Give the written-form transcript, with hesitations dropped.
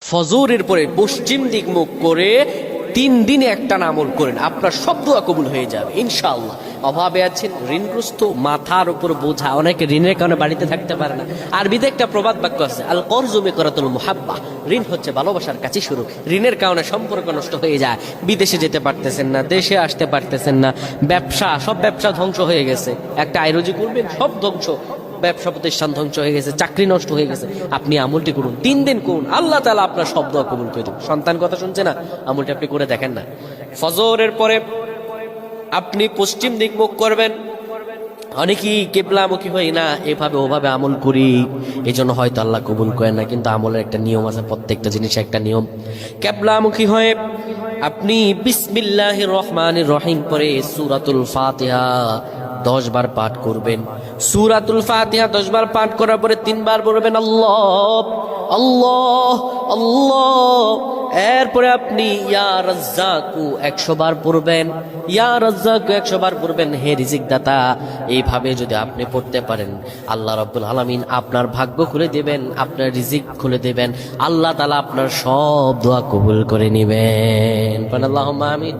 ফজরের পরে পশ্চিম দিক মুখ করে 3 দিনে একটা আমল করেন, আপনার সব দোয়া কবুল হয়ে যাবে ইনশাআল্লাহ। অভাবে আছেন, ঋণগ্রস্ত, মাথার উপর বোঝা, অনেকে ঋণের কারণে বাড়িতে থাকতে পারে না। আরবিতে একটা প্রবাদ বাক্য আছে, আল করজু মিকরাতুল মুহাব্বা, ঋণ হচ্ছে ভালোবাসার কাছে শুরু। ঋণের কারণে সম্পর্ক নষ্ট হয়ে যায়, বিদেশে যেতে পারতেছেন না, দেশে আসতে পারতেছেন না, ব্যবসা, সব ব্যবসা ধ্বংস হয়ে গেছে। একটা আয়রোজি করবেন, সব ধ্বংস, ব্যবসা প্রতিষ্ঠান ধ্বংস হয়ে গেছে, চাকরি নষ্ট হয়ে গেছে। আপনি আমলটি করুন, 3 দিন করুন, আল্লাহ তাআলা আপনার সব দোয়া কবুল করে দেবেন। সন্তান কথা শুনছে না, আমলটি আপনি করে দেখেন না। ফজরের পরে আপনি পশ্চিম দিক মুখ করবেন। অনেকেই কেবলামুখী হই না, এভাবে ওভাবে আমল করি, এই জন্য হয়তো আল্লাহ কবুল করেন না। কিন্তু আমলের একটা নিয়ম আছে, প্রত্যেকটা জিনিসের একটা নিয়ম। কেবলামুখী হয়ে আপনি বিসমিল্লাহির রহমানির রহিম পরে সূরাতুল ফাতিহা 10 বার পাঠ করবেন। সূরাতুল ফাতিহা 10 বার পাঠ করার পরে 3 বার বলবেন আল্লাহ আল্লাহ আল্লাহ। এরপরে আপনি ইয়া রাজ্জাকু 100 বার পড়বেন, ইয়া রাজ্জাকু 100 বার পড়বেন, হে রিজিক দাতা। এইভাবে যদি আপনি পড়তে পারেন, আল্লাহ রাব্বুল আলামিন আপনার ভাগ্য খুলে দেবেন, আপনার রিজিক খুলে দেবেন, আল্লাহ তাআলা আপনার সব দোয়া কবুল করে নেবেন। আল্লাহুম্মা আমিন।